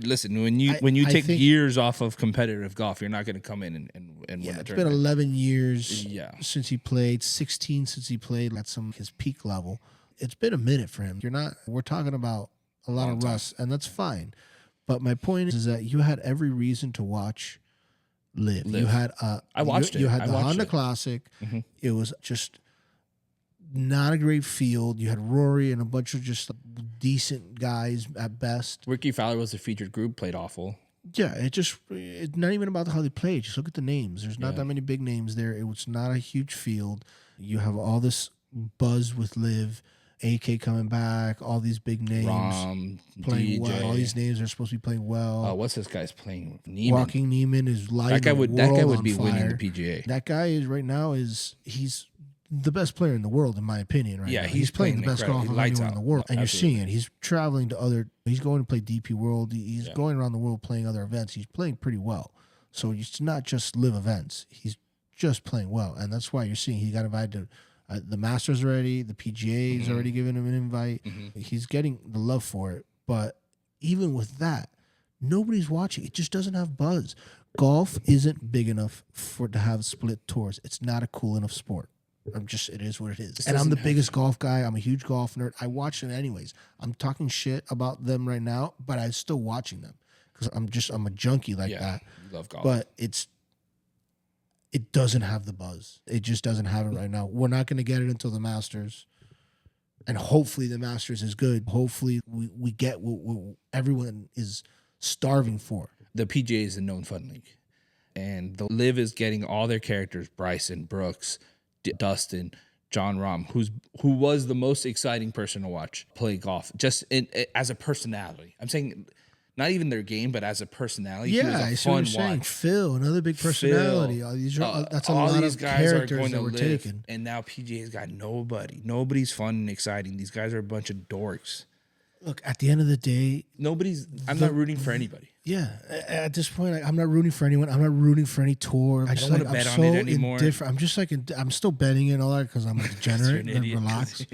Listen, when you take years off of competitive golf, you're not going to come in and win the tournament. It's been 11 years since he played, 16 since he played at his peak level. It's been a minute for him. We're talking about a lot of rust, and that's fine. But my point is that you had every reason to watch LIV. You had I watched it. You had the Honda it. Classic. Mm-hmm. It was just not a great field. You had Rory and a bunch of just decent guys at best. Ricky Fowler was the featured group, played awful. Yeah, it's not even about how they played. Just look at the names. There's not that many big names there. It was not a huge field. You have all this buzz with LIV, AK coming back, all these big names playing DJ. well. All these names are supposed to be playing well. What's this guy's playing? Neiman. Joaquin Neiman is lighting the world That guy would on be fire. winning the PGA. That guy is right now he's the best player in the world, in my opinion. Right now, he's playing the best golf of anyone in the world, and Absolutely. you're seeing it. He's traveling to other. He's going to play DP World. He's going around the world playing other events. He's playing pretty well. So it's not just live events. He's just playing well, and that's why you're seeing he got invited to the Masters already. The PGA is already giving him an invite. He's getting the love for it, but even with that, nobody's watching. It just doesn't have buzz. Golf isn't big enough to have split tours. It's not a cool enough sport. It is what it is. And I'm the biggest golf guy. I'm a huge golf nerd. I watch it anyways. I'm talking shit about them right now, but I'm still watching them because I'm a junkie like that. You love golf. But it doesn't have the buzz. It just doesn't have it right now. We're not going to get it until the Masters. And hopefully the Masters is good. Hopefully we get what everyone is starving for. The PGA is a known fun league. And the LIV is getting all their characters, Bryson, Brooks, Dustin, John Rahm, who was the most exciting person to watch play golf, just as a personality. I'm saying not even their game, but as a personality. Yeah, he was I a see what fun you're saying. watch. Phil, another big personality. That's a lot of characters that were taken. And now PGA's got nobody. Nobody's fun and exciting. These guys are a bunch of dorks. Look, at the end of the day, I'm not rooting for anybody. Yeah, at this point, I'm not rooting for anyone. I'm not rooting for any tour. I don't want to bet on it anymore. I'm just like, I'm still betting it and all that because I'm a degenerate and relaxed.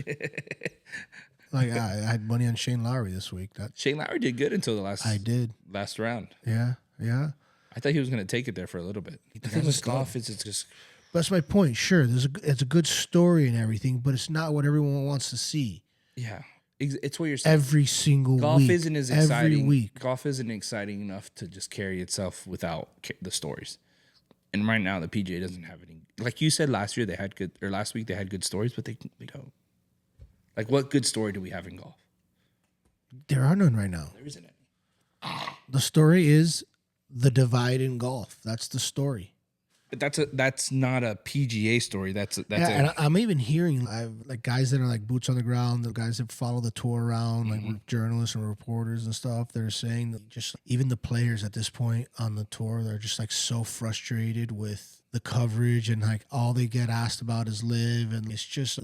Like I had money on Shane Lowry this week. Shane Lowry did good until the last round. Yeah. I thought he was going to take it there for a little bit. The thing with golf is it's just. That's my point. Sure, it's a good story and everything, but it's not what everyone wants to see. Yeah. It's what you're saying. Every single golf week. Isn't as exciting. Every week. Golf isn't exciting enough to just carry itself without the stories. And right now, the PGA doesn't have any. Like you said last year, last week they had good stories, but they don't. Like, what good story do we have in golf? There are none right now. There isn't any. The story is the divide in golf. That's the story. But that's not a PGA story. And I'm even hearing like guys that are like boots on the ground, the guys that follow the tour around, like journalists and reporters and stuff. They're saying that just even the players at this point on the tour, they're just like so frustrated with the coverage and like all they get asked about is LIV, and it's just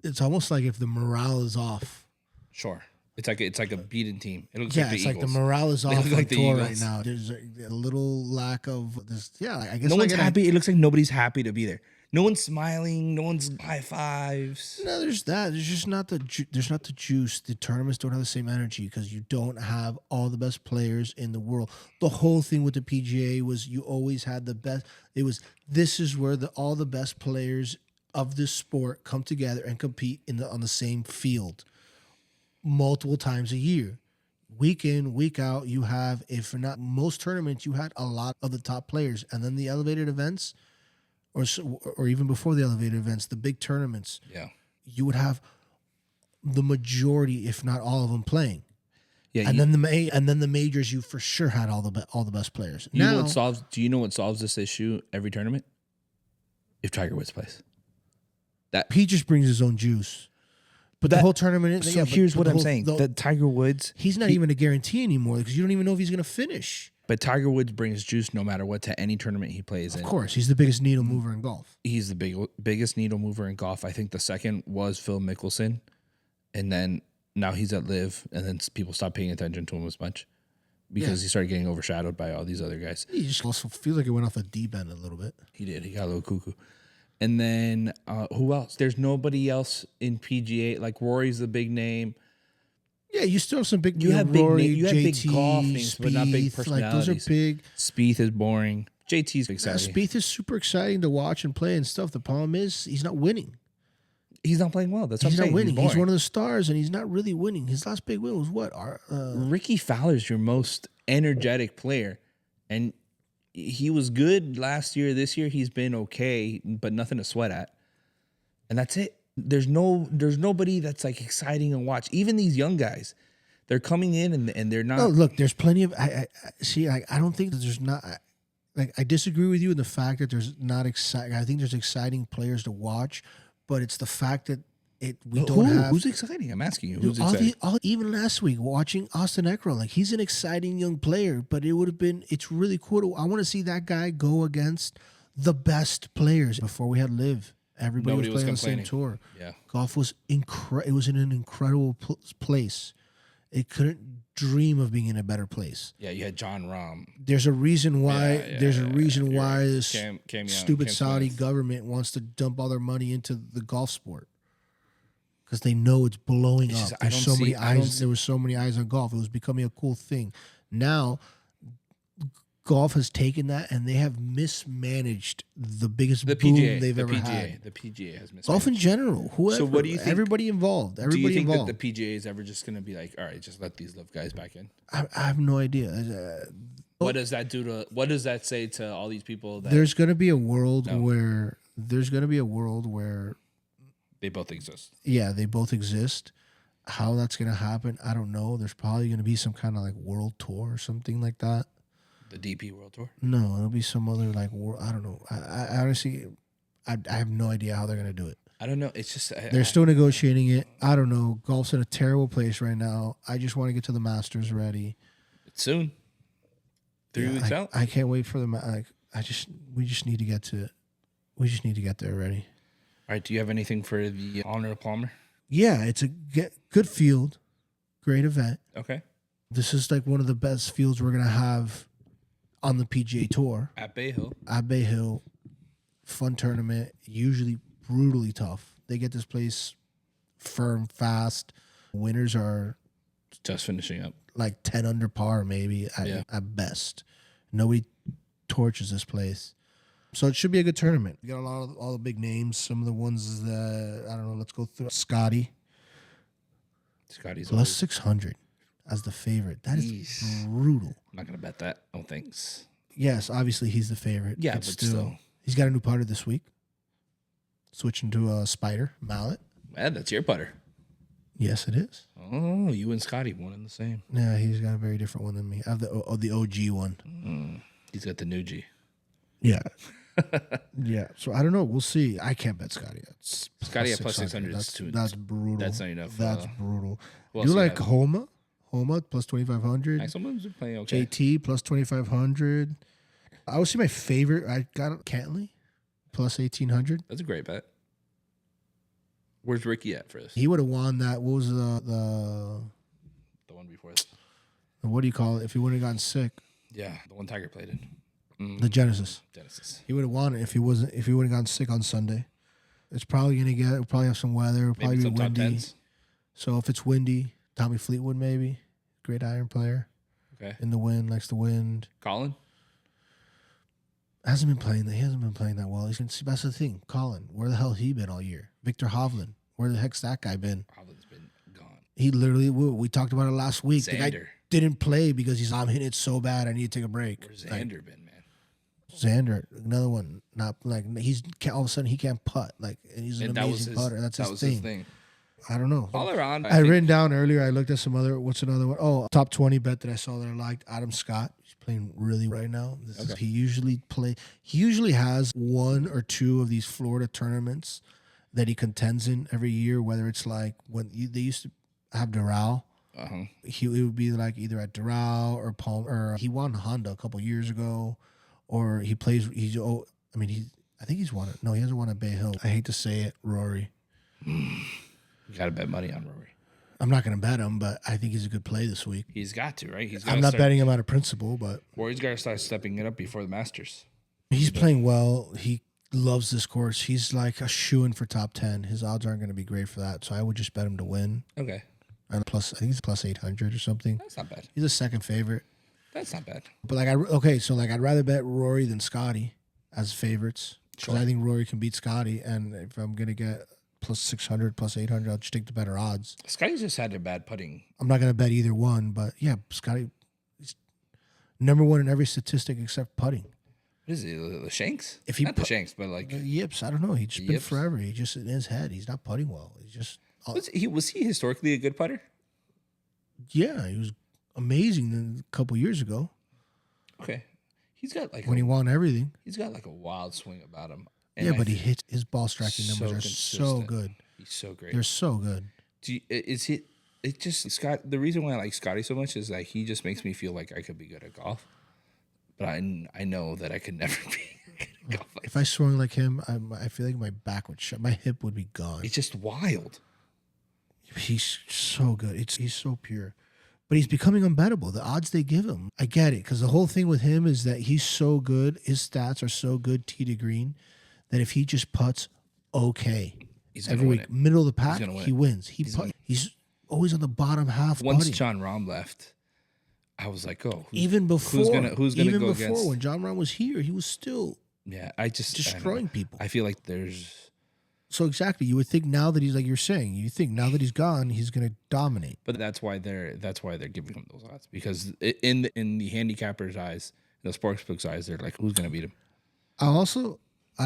it's almost like if the morale is off. Sure. It's like a beaten team. It looks it's like like the morale is off on like the tour Eagles right now. There's a little lack of this. Yeah, I guess no one's happy. It looks like nobody's happy to be there. No one's smiling. No one's high fives. No, there's that. There's just not the juice. The tournaments don't have the same energy because you don't have all the best players in the world. The whole thing with the PGA was you always had the best. This is where all the best players of this sport come together and compete on the same field. Multiple times a year, week in, week out, you have, if not most tournaments, you had a lot of the top players, and then the elevated events, or even before the elevated events, the big tournaments, you would have the majority, if not all of them, playing. Yeah, and then the majors, you for sure had all the best players. Do you know what solves this issue every tournament? If Tiger Woods plays, that he just brings his own juice. But the whole tournament. Here's what I'm saying: that Tiger Woods, he's not even a guarantee anymore because you don't even know if he's going to finish. But Tiger Woods brings juice no matter what to any tournament he plays in. Of course, he's the biggest needle mover in golf. He's the biggest needle mover in golf. I think the second was Phil Mickelson, and then now he's at LIV, and then people stopped paying attention to him as much because he started getting overshadowed by all these other guys. He just also feels like it went off the deep end a little bit. He did. He got a little cuckoo. And then who else? There's nobody else in PGA. Like Rory's the big name. Yeah, you still have some big. You have Rory, you have JT, big golf names, but not big personalities. Like those are big. Spieth is boring. JT's exciting. Spieth is super exciting to watch and play and stuff. The problem is he's not winning. He's not playing well. That's what he's I'm not saying. winning. He's one of the stars, and he's not really winning. His last big win was what? Ricky Fowler's your most energetic player, and he was good last year. This year he's been okay, but nothing to sweat at. And that's it. There's nobody that's like exciting to watch. Even these young guys, they're coming in and they're not. No, look, there's plenty of. I see. I don't think that there's not. I disagree with you in the fact that there's not exciting. I think there's exciting players to watch, but it's the fact that We don't have who's exciting. I'm asking you, dude, who's exciting? Even last week watching Austin Eckler, like he's an exciting young player, but it's really cool. I want to see that guy go against the best players. Before we had LIV, everybody Nobody was was playing on the same complaining. tour. Yeah. Golf was it was in an incredible place. It couldn't dream of being in a better place. Yeah, you had John Rahm. There's a reason why. You're Why right. this Cam Young, stupid Cam Saudi Smith. government wants to dump all their money into the golf sport because they know it's blowing It's up. just- I There's don't so many see- I don't eyes. There were so many eyes on golf. It was becoming a cool thing. Now, golf has taken that and they have mismanaged the biggest The boom PGA, they've the ever PGA, had. the PGA has missed. Golf in general, whoever. So what do you think- Everybody involved. Do you Everybody think involved. that the PGA is ever just going to be like, all right, just let these live guys back in? I have no idea. What does that do to? What does that say to all these people that There's going to be a world No. where they both exist? yeah, they both exist. How that's going to happen, I don't know. There's probably going to be some kind of like world tour or something like that. The DP World Tour. No, it'll be some other like I don't know. I honestly, I have no idea how they're going to do it. I don't know. It's just They're still negotiating it. I don't know. Golf's in a terrible place right now. I just want to get to the Masters ready. it's soon. 3 weeks out. I can't wait for the we just need to get to it. We just need to get there already. All right. Do you have anything for the Honor of Palmer? Yeah, it's a good field, great event. Okay. This is like one of the best fields we're gonna have on the PGA Tour At Bay Hill. at Bay Hill. Fun tournament, usually brutally tough. They get this place firm fast. Winners are Just finishing up. like 10 under par, maybe at best. Nobody torches this place. So it should be a good tournament. We got all the big names. Some of the ones that, I don't know, let's go through. Scotty, Scotty's plus always, 600 as the favorite. That is Jeez. brutal. I'm not gonna bet that. No thanks. Yes, obviously he's the favorite. Yeah, but still. He's got a new putter this week. Switching to a Spider Mallet. Man, that's your putter. Yes, it is. Oh, you and Scotty, one and the same. Yeah, he's got a very different one than me. I have the OG one. He's got the new G. Yeah. Yeah. So I don't know. We'll see. I can't bet Scotty. That's Scotty at plus 600 is too. That's brutal. That's not enough. That's brutal. who Do else you you like have? Homa? Homa plus 2,500. Someone's playing okay. JT plus 2,500. I would say my favorite. I got Cantley plus 1,800. That's a great bet. Where's Ricky at for this? He would have won that. What was the The one before this. what do you call it? If he wouldn't have gotten sick, Yeah, the one Tiger played in. the Genesis. Genesis. He would have won it if he wouldn't have gotten sick on Sunday. It's probably gonna get. It'll probably have some weather. It'll probably Maybe be some top windy. tens. So if it's windy, Tommy Fleetwood maybe, great iron player Okay. in the wind, likes the wind. Colin? He hasn't been playing that well. That's the thing. Colin, where the hell he been all year? Victor Hovland, where the heck's that guy been? Colin's been gone. He literally. We talked about it last week. The guy Xander. didn't play because I'm hitting it so bad. I need to take a break. Where's Like, Xander been, man? Xander, another one. Not like all of a sudden he can't putt. Like and he's an And that was amazing his, putter. That's that his was thing. his thing. I don't know. All around, I written down earlier. I looked at some other. What's another one? Oh, top 20 bet that I saw that I liked. Adam Scott. He's playing really right now. He usually has one or two of these Florida tournaments that he contends in every year. Whether it's like when they used to have Doral. Uh-huh. It would be like either at Doral or Palm. Or he won Honda a couple years ago, or he plays. I think he's won it. No, he hasn't won at Bay Hill. I hate to say it, Rory. You got to bet money on Rory. I'm not going to bet him, but I think he's a good play this week. He's got to, right? I'm not betting him out of principle, but Rory's got to start stepping it up before the Masters. he's playing well. He loves this course. He's like a shoo-in for top 10. His odds aren't going to be great for that, so I would just bet him to win. Okay. And I think he's plus 800 or something. That's not bad. He's a second favorite. That's not bad. But I'd rather bet Rory than Scotty as favorites because I think Rory can beat Scotty, and if I'm going to get plus 600, plus 800, I'll just take the better odds. Scotty's just had a bad putting. I'm not going to bet either one, but yeah, Scotty is number one in every statistic except putting. What is it? The Shanks? If he not the Shanks, but like The yips, I don't know. He's just been yips? forever. He just in his head. He's not putting well. He's just was he historically a good putter? yeah. He was amazing a couple years ago Okay. He's got like when he won everything. he's got like a wild swing about him. And Yeah, I but he think hits his ball striking so numbers are so consistent. good. He's so great. They're so good. Is it? It just Scott. The reason why I like Scotty so much is that he just makes me feel like I could be good at golf, but I know that I could never be good at golf. If I swung like him, I feel like my back would shut. My hip would be gone. It's just wild. He's so good. He's so pure. But he's becoming unbettable. The odds they give him, I get it. Because the whole thing with him is that he's so good. His stats are so good, tee to green, that if he just putts okay He's every week, middle of the pack, he wins. He's always on the bottom half. Once putting. John Rahm left, I was like, oh, even before, who's gonna go against? When John Rahm was here, he was still destroying people. I feel like there's. So exactly, you would think now that he's like you're saying, you think now that he's gone, he's going to dominate. But that's why they're giving him those odds, because in the handicappers' eyes, the sportsbook's eyes, they're like, who's going to beat him? I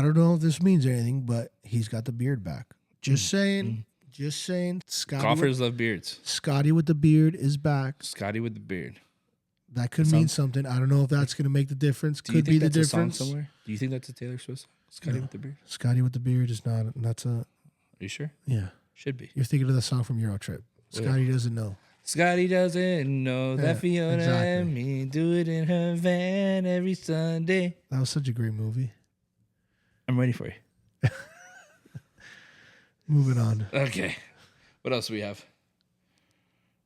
don't know if this means anything, but he's got the beard back. Just saying. Scotty Golfers love beards. Scotty with the beard is back. Scotty with the beard. That could mean something. I don't know if that's going to make the difference. Could be the difference. A song somewhere? Do you think that's a Taylor Swift song? Scotty with the beard. Scotty with the beard is not. That's a. Are you sure? Yeah, should be. You're thinking of the song from Eurotrip. Scotty doesn't know. Scotty doesn't know that Fiona and me do it in her van every Sunday. That was such a great movie. I'm ready for you. Moving on. Okay. What else do we have?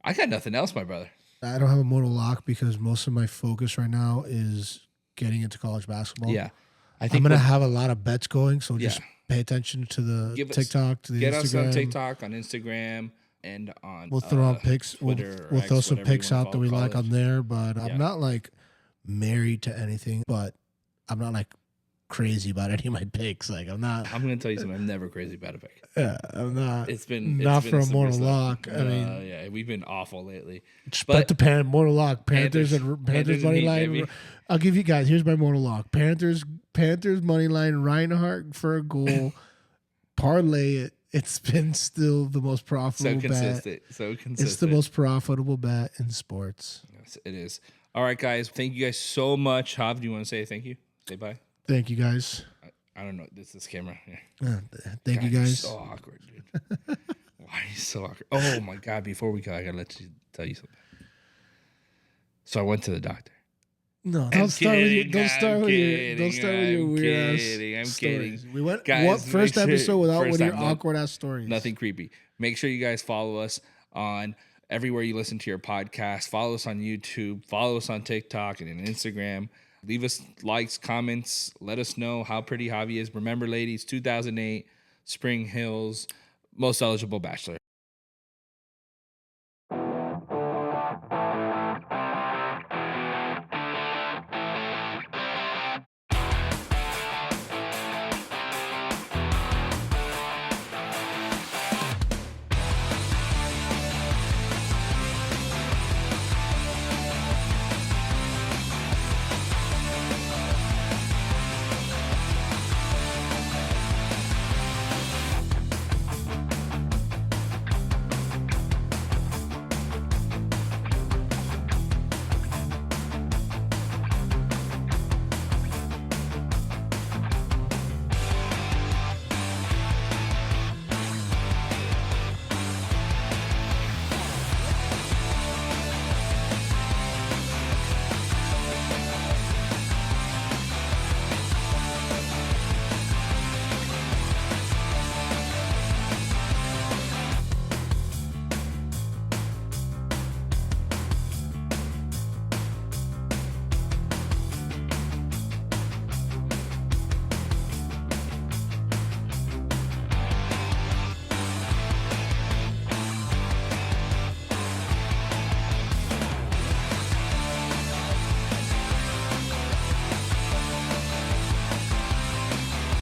I got nothing else, my brother. I don't have a motor lock because most of my focus right now is getting into college basketball. Yeah. I'm going to have a lot of bets going, so just pay attention to the TikTok, to the Instagram. Get us on TikTok, on Instagram, and on We'll throw out picks. Twitter. We'll throw some picks out that we like college. on there, but I'm not like married to anything, but I'm not like crazy about any of my picks. Like I'm going to tell you something. I'm never crazy about a pick. Yeah, I'm not. It's been for a mortal lock. I mean, yeah, we've been awful lately. But the mortal lock, Panthers money line. I'll give you guys. Here's my mortal lock. Panthers money line. Reinhardt for a goal. Parlay it. It's been still the most profitable bet. So consistent. It's the most profitable bet in sports. Yes, it is. All right, guys. Thank you guys so much. Hav, do you want to say thank you? Say bye. Thank you, guys. I don't know. This camera. Yeah. Thank you, guys. So awkward, dude. Why are you so awkward? Oh my God! Before we go, I gotta tell you something. So I went to the doctor. No, don't start with your weird ass stories. We went first episode without one of your awkward ass stories. Nothing creepy. Make sure you guys follow us on everywhere you listen to your podcast. Follow us on YouTube. Follow us on TikTok and on Instagram. Leave us likes, comments. Let us know how pretty Javi is. Remember, ladies, 2008, Spring Hills, most eligible bachelor.